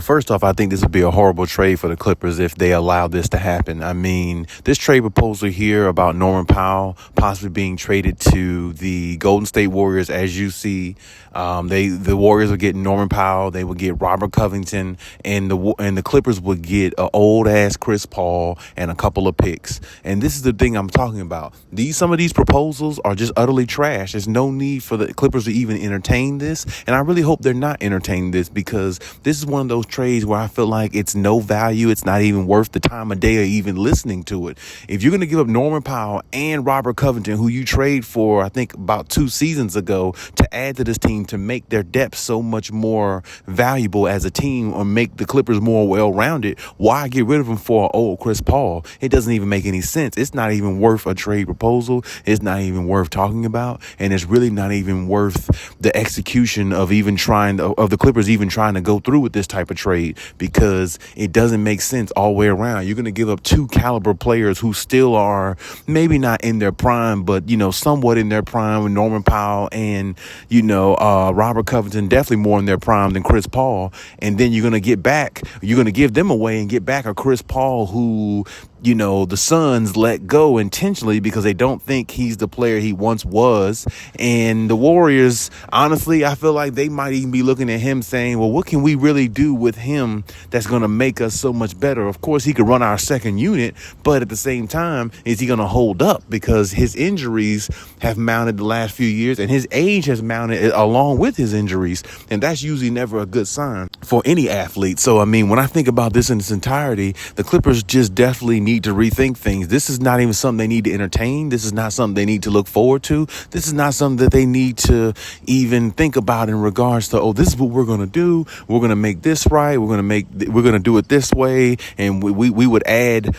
First off, I think this would be a horrible trade for the Clippers if they allow this to happen. I mean, this trade proposal here about Norman Powell possibly being traded to the Golden State Warriors, as you see, the Warriors would get Norman Powell, they would get Robert Covington, and the Clippers would get an old ass Chris Paul and a couple of picks. And this is the thing I'm talking about. Some of these proposals are just utterly trash. There's no need for the Clippers to even entertain this, and I really hope they're not entertaining this, because this is one of those trades where I feel like it's no value. It's not even worth the time of day or even listening to it. If you're going to give up Norman Powell and Robert Covington, who you trade for, I think about 2 seasons ago, to add to this team to make their depth so much more valuable as a team or make the Clippers more well-rounded, why get rid of them for old Chris Paul? It doesn't even make any sense. It's not even worth a trade proposal. It's not even worth talking about, and it's really not even worth the execution of the Clippers even trying to go through with this type of trade, because it doesn't make sense all the way around. You're going to give up 2 caliber players who still are maybe not in their prime, but somewhat in their prime, with Norman Powell and Robert Covington definitely more in their prime than Chris Paul. And then you're going to give them away and get back a Chris Paul who the Suns let go intentionally because they don't think he's the player he once was. And the Warriors, honestly, I feel like they might even be looking at him saying, well, what can we really do with him that's going to make us so much better? Of course, he could run our second unit, but at the same time, is he going to hold up? Because his injuries have mounted the last few years, and his age has mounted along with his injuries. And that's usually never a good sign for any athlete. So, I mean, when I think about this in its entirety, the Clippers just definitely need to rethink things. This is not even something they need to entertain. This is not something they need to look forward to. This is not something that they need to even think about in regards to, this is what we're going to do. We're going to make this right. We're going to do it this way. And we would add,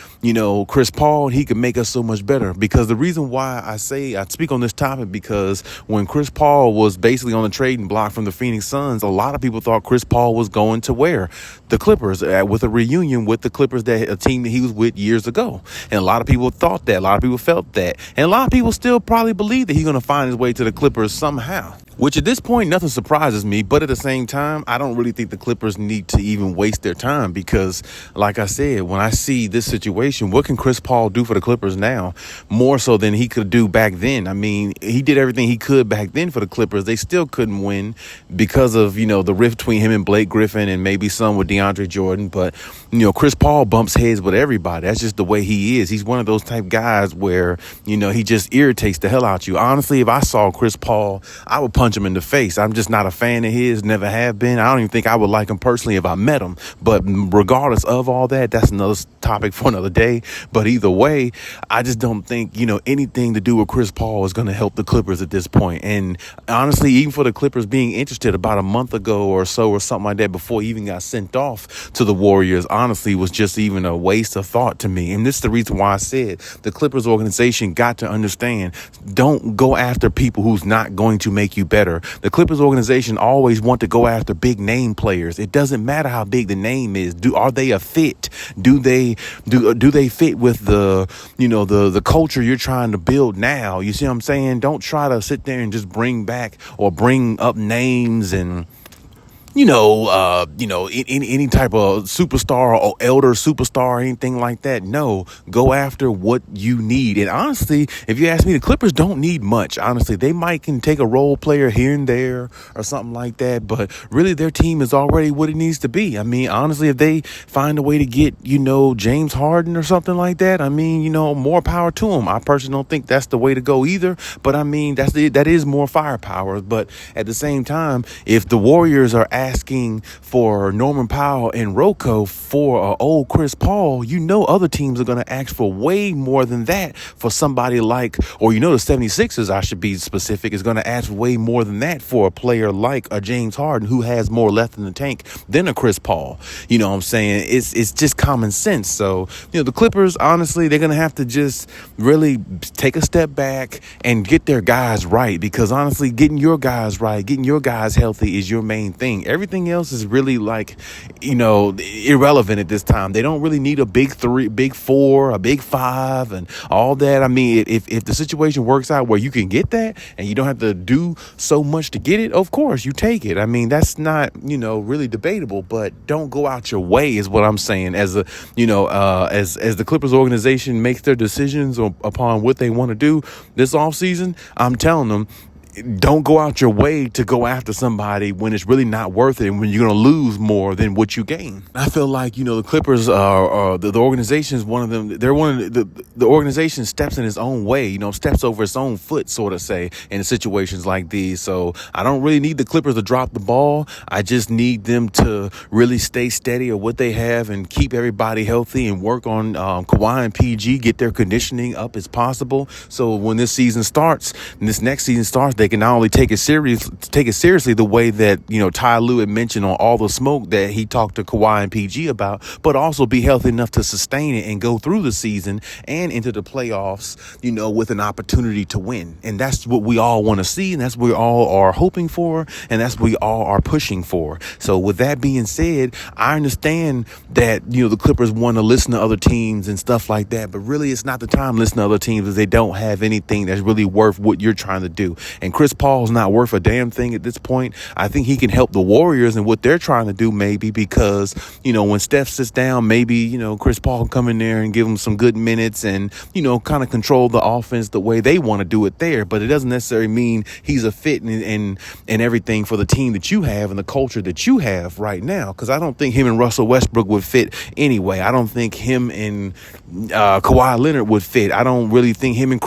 Chris Paul, and he could make us so much better. Because the reason why I speak on this topic, because when Chris Paul was basically on the trading block from the Phoenix Suns, a lot of people thought Chris Paul was going to where? The Clippers, with a reunion with the Clippers, a team that he was with years ago. And a lot of people thought that. A lot of people felt that. And a lot of people still probably believe that he's going to find his way to the Clippers somehow. Which at this point, nothing surprises me. But at the same time, I don't really think the Clippers need to even waste their time, because, like I said, when I see this situation, what can Chris Paul do for the Clippers now? More so than he could do back then. I mean, he did everything he could back then for the Clippers. They still couldn't win because of, the rift between him and Blake Griffin, and maybe some with DeAndre Jordan. But, Chris Paul bumps heads with everybody. That's just the way he is. He's one of those type guys where, he just irritates the hell out you. Honestly, if I saw Chris Paul, I would punch him in the face. I'm just not a fan of his, never have been. I don't even think I would like him personally if I met him. But regardless of all that, that's another topic for another day. But either way, I just don't think, anything to do with Chris Paul is going to help the Clippers at this point. And honestly, even for the Clippers being interested about a month ago or so or something like that, before he even got sent off to the Warriors, honestly was just even a waste of thought to me. And this is the reason why I said the Clippers organization got to understand, don't go after people who's not going to make you better. The Clippers organization always want to go after big name players. It doesn't matter how big the name is. Are they a fit? Do they fit with the culture you're trying to build now? You see what I'm saying? Don't try to sit there and just bring up names and any type of superstar or elder superstar or anything like that. No, go after what you need. And honestly, if you ask me, the Clippers don't need much. Honestly, they can take a role player here and there or something like that, but really their team is already what it needs to be. I mean, honestly, if they find a way to get, James Harden or something like that, I mean, more power to them. I personally don't think that's the way to go either, but I mean, that is more firepower. But at the same time, if the Warriors are asking for Norman Powell and Rocco for old Chris Paul, other teams are going to ask for way more than that for somebody like, or the 76ers, I should be specific, is going to ask way more than that for a player like a James Harden who has more left in the tank than a Chris Paul. You know what I'm saying? It's just common sense. So, the Clippers, honestly, they're going to have to just really take a step back and get their guys right, because honestly, getting your guys right, getting your guys healthy is your main thing. Everything else is really like, irrelevant at this time. They don't really need a big three, big four, a big five, and all that. I mean, if the situation works out where you can get that and you don't have to do so much to get it, of course you take it. I mean, that's not, really debatable, but don't go out your way is what I'm saying. As the Clippers organization makes their decisions upon what they want to do this offseason, I'm telling them, don't go out your way to go after somebody when it's really not worth it and when you're going to lose more than what you gain. I feel like, the Clippers are the organization is one of them. They're one of the organization steps in its own way, steps over its own foot, sort of say, in situations like these. So I don't really need the Clippers to drop the ball. I just need them to really stay steady at what they have and keep everybody healthy and work on Kawhi and PG, get their conditioning up as possible. So when this season starts and this next season starts, they can not only take it seriously the way that, Ty Lue had mentioned on All the Smoke that he talked to Kawhi and PG about, but also be healthy enough to sustain it and go through the season and into the playoffs, with an opportunity to win. And that's what we all want to see, and that's what we all are hoping for, and that's what we all are pushing for. So with that being said, I understand that, the Clippers want to listen to other teams and stuff like that, but really it's not the time to listen to other teams if they don't have anything that's really worth what you're trying to do. And Chris Paul's not worth a damn thing at this point. I think he can help the Warriors and what they're trying to do, maybe because, when Steph sits down, maybe, Chris Paul can come in there and give him some good minutes and, kind of control the offense the way they want to do it there. But it doesn't necessarily mean he's a fit and everything for the team that you have and the culture that you have right now. Because I don't think him and Russell Westbrook would fit anyway. I don't think him and Kawhi Leonard would fit. I don't really think him and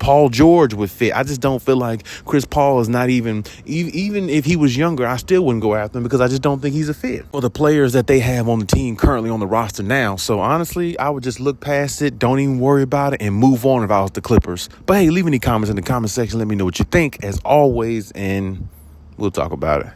Paul George would fit. I just don't feel like Chris Paul is not even if he was younger, I still wouldn't go after him because I just don't think he's a fit for the players that they have on the team currently on the roster now. So honestly, I would just look past it, don't even worry about it, and move on if I was the Clippers. But hey, leave any comments in the comment section. Let me know what you think as always, and we'll talk about it.